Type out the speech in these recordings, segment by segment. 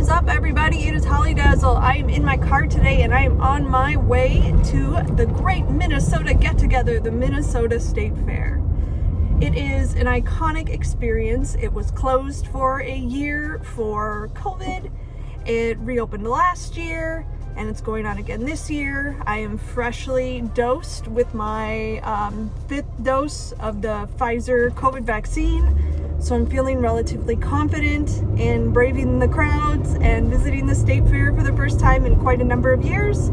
is up, everybody? It is Holliedazzle. I am in my car today and I am on my way to the great Minnesota get-together, the Minnesota State Fair. It is an iconic experience. It was closed for a year for COVID. It reopened last year and it's going on again this year. I am freshly dosed with my 5th dose of the Pfizer COVID vaccine. So I'm feeling relatively confident in braving the crowds and visiting the state fair for the first time in quite a number of years.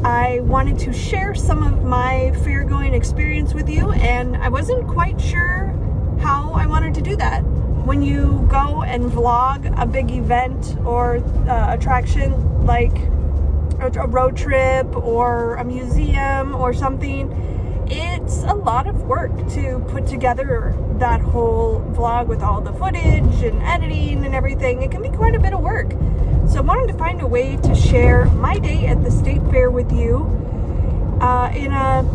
I wanted to share some of my fair going experience with you, and I wasn't quite sure how I wanted to do that. When you go and vlog a big event or attraction like a road trip or a museum or something, it's a lot of work to put together that whole vlog with all the footage and editing and everything. It can be quite a bit of work. So I wanted to find a way to share my day at the state fair with you in a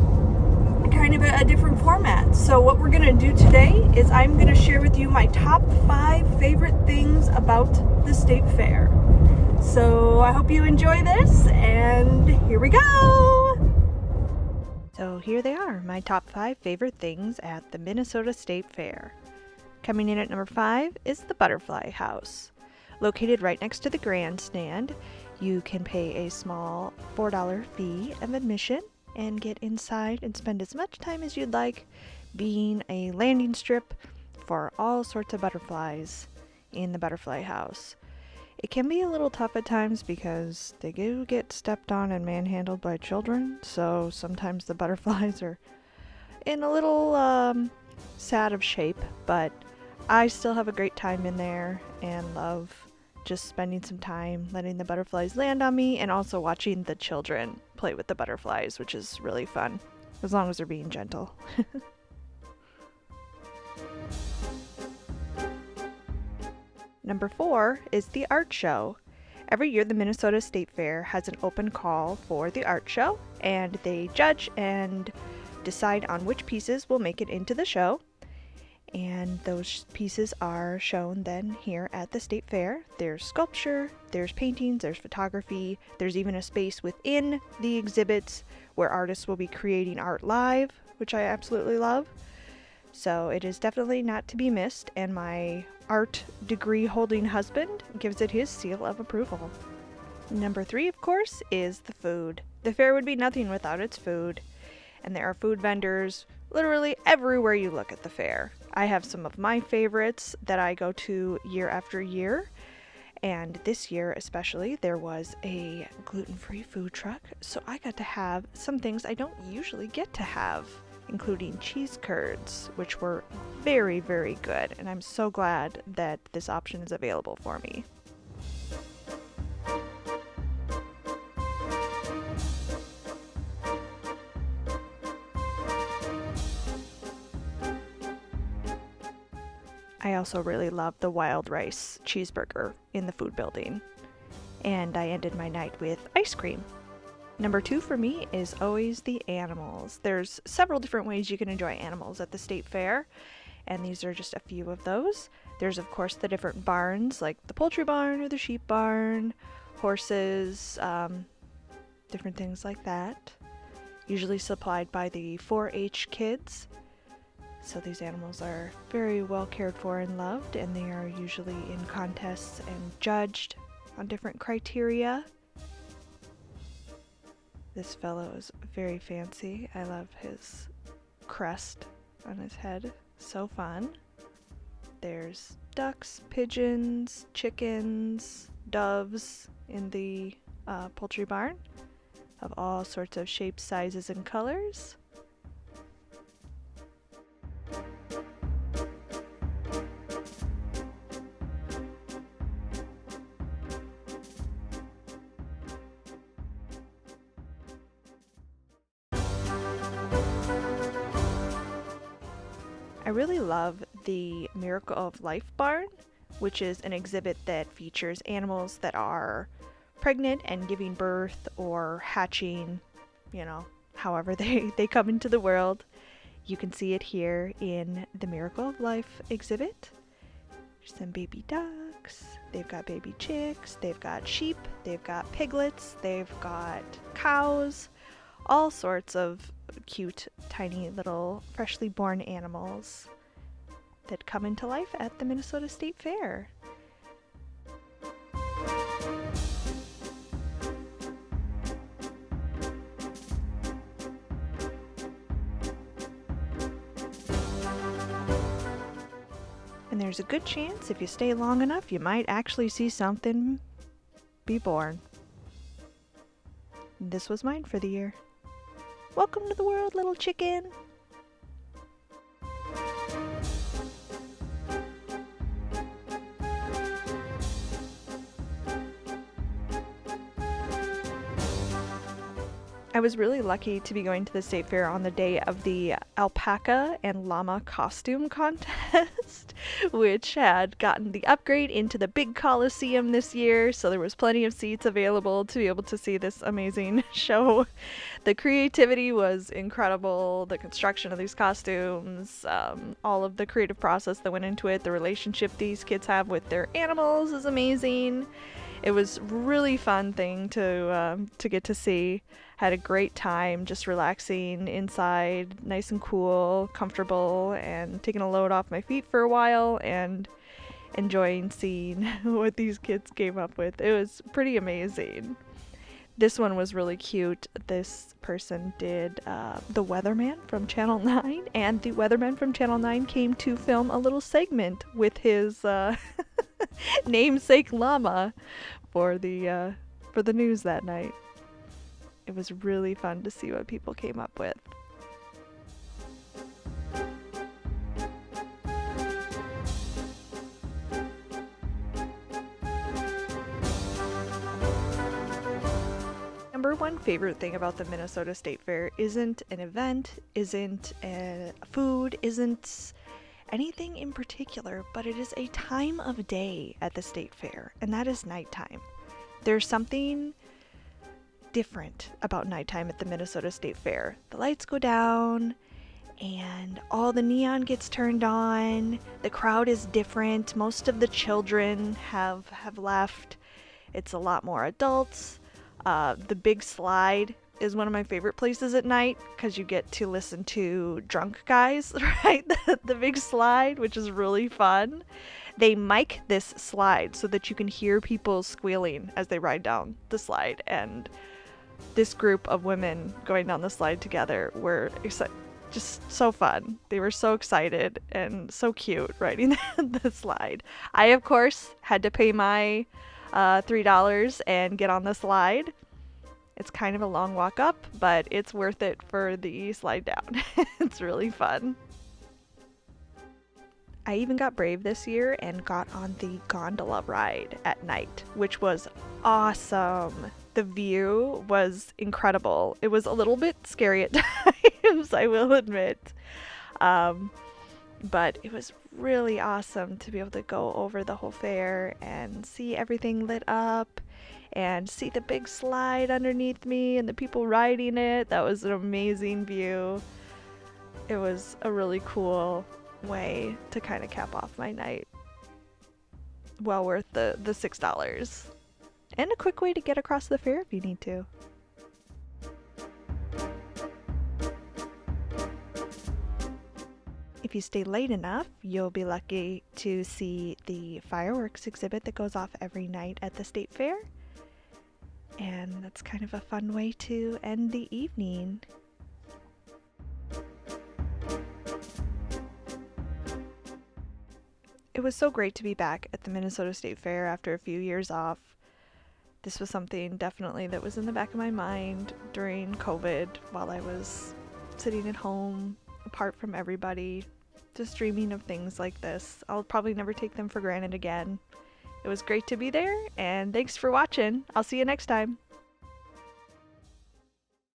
kind of a different format. So what we're going to do today is I'm going to share with you my top 5 favorite things about the state fair. So I hope you enjoy this, and here we go! So here they are, my top 5 favorite things at the Minnesota State Fair. Coming in at number 5 is the Butterfly House. Located right next to the grandstand, you can pay a small $4 fee of admission and get inside and spend as much time as you'd like being a landing strip for all sorts of butterflies in the Butterfly House. It can be a little tough at times because they do get stepped on and manhandled by children, so sometimes the butterflies are in a little sad of shape, but I still have a great time in there and love just spending some time letting the butterflies land on me and also watching the children play with the butterflies, which is really fun, as long as they're being gentle. Number 4 is the art show. Every year the Minnesota State Fair has an open call for the art show, and they judge and decide on which pieces will make it into the show. And those pieces are shown then here at the State Fair. There's sculpture, there's paintings, there's photography, there's even a space within the exhibits where artists will be creating art live, which I absolutely love. So it is definitely not to be missed, and my art degree holding husband gives it his seal of approval. Number 3, of course, is the food. The fair would be nothing without its food, and there are food vendors literally everywhere you look at the fair. I have some of my favorites that I go to year after year, and this year especially there was a gluten-free food truck, so I got to have some things I don't usually get to have, including cheese curds, which were very, very good, and I'm so glad that this option is available for me. I also really love the wild rice cheeseburger in the food building, and I ended my night with ice cream. Number 2 for me is always the animals. There's several different ways you can enjoy animals at the state fair, and these are just a few of those. There's of course the different barns, like the poultry barn or the sheep barn, horses, different things like that. Usually supplied by the 4-H kids. So these animals are very well cared for and loved, and they are usually in contests and judged on different criteria. This fellow is very fancy. I love his crest on his head. So fun. There's ducks, pigeons, chickens, doves in the poultry barn of all sorts of shapes, sizes, and colors. I really love the Miracle of Life barn, which is an exhibit that features animals that are pregnant and giving birth or hatching, however they come into the world. You can see it here in the Miracle of Life exhibit. There's some baby ducks. ducks, they've got baby chicks, they've got sheep, they've got piglets, they've got cows, all sorts of cute, tiny little freshly born animals that come into life at the Minnesota State Fair. And there's a good chance if you stay long enough, you might actually see something be born. This was mine for the year. Welcome to the world, little chicken. I was really lucky to be going to the State Fair on the day of the alpaca and llama costume contest, which had gotten the upgrade into the big Coliseum this year, so there was plenty of seats available to be able to see this amazing show. The creativity was incredible, the construction of these costumes, all of the creative process that went into it, the relationship these kids have with their animals is amazing. It was really fun thing to get to see. Had a great time just relaxing inside, nice and cool, comfortable, and taking a load off my feet for a while and enjoying seeing what these kids came up with. It was pretty amazing. This one was really cute. This person did the weatherman from Channel 9, and the weatherman from Channel 9 came to film a little segment with his namesake llama for the news that night. It was really fun to see what people came up with. Number one favorite thing about the Minnesota State Fair isn't an event, isn't food, isn't anything in particular, but it is a time of day at the State Fair, and that is nighttime. There's something different about nighttime at the Minnesota State Fair. The lights go down and all the neon gets turned on. The crowd is different. Most of the children have left. It's a lot more adults. The big slide is one of my favorite places at night because you get to listen to drunk guys, right? The big slide, which is really fun. They mic this slide so that you can hear people squealing as they ride down the slide, and this group of women going down the slide together were just so fun. They were so excited and so cute riding the slide. I, of course, had to pay my $3 and get on the slide. It's kind of a long walk up, but it's worth it for the slide down. It's really fun. I even got brave this year and got on the gondola ride at night, which was awesome. The view was incredible. It was a little bit scary at times, I will admit. But it was really awesome to be able to go over the whole fair and see everything lit up and see the big slide underneath me and the people riding it. That was an amazing view. It was a really cool way to kind of cap off my night. Well worth the $6. And a quick way to get across the fair if you need to. If you stay late enough, you'll be lucky to see the fireworks exhibit that goes off every night at the State Fair. And that's kind of a fun way to end the evening. It was so great to be back at the Minnesota State Fair after a few years off. This was something definitely that was in the back of my mind during COVID while I was sitting at home, apart from everybody, just dreaming of things like this. I'll probably never take them for granted again. It was great to be there, and thanks for watching. I'll see you next time.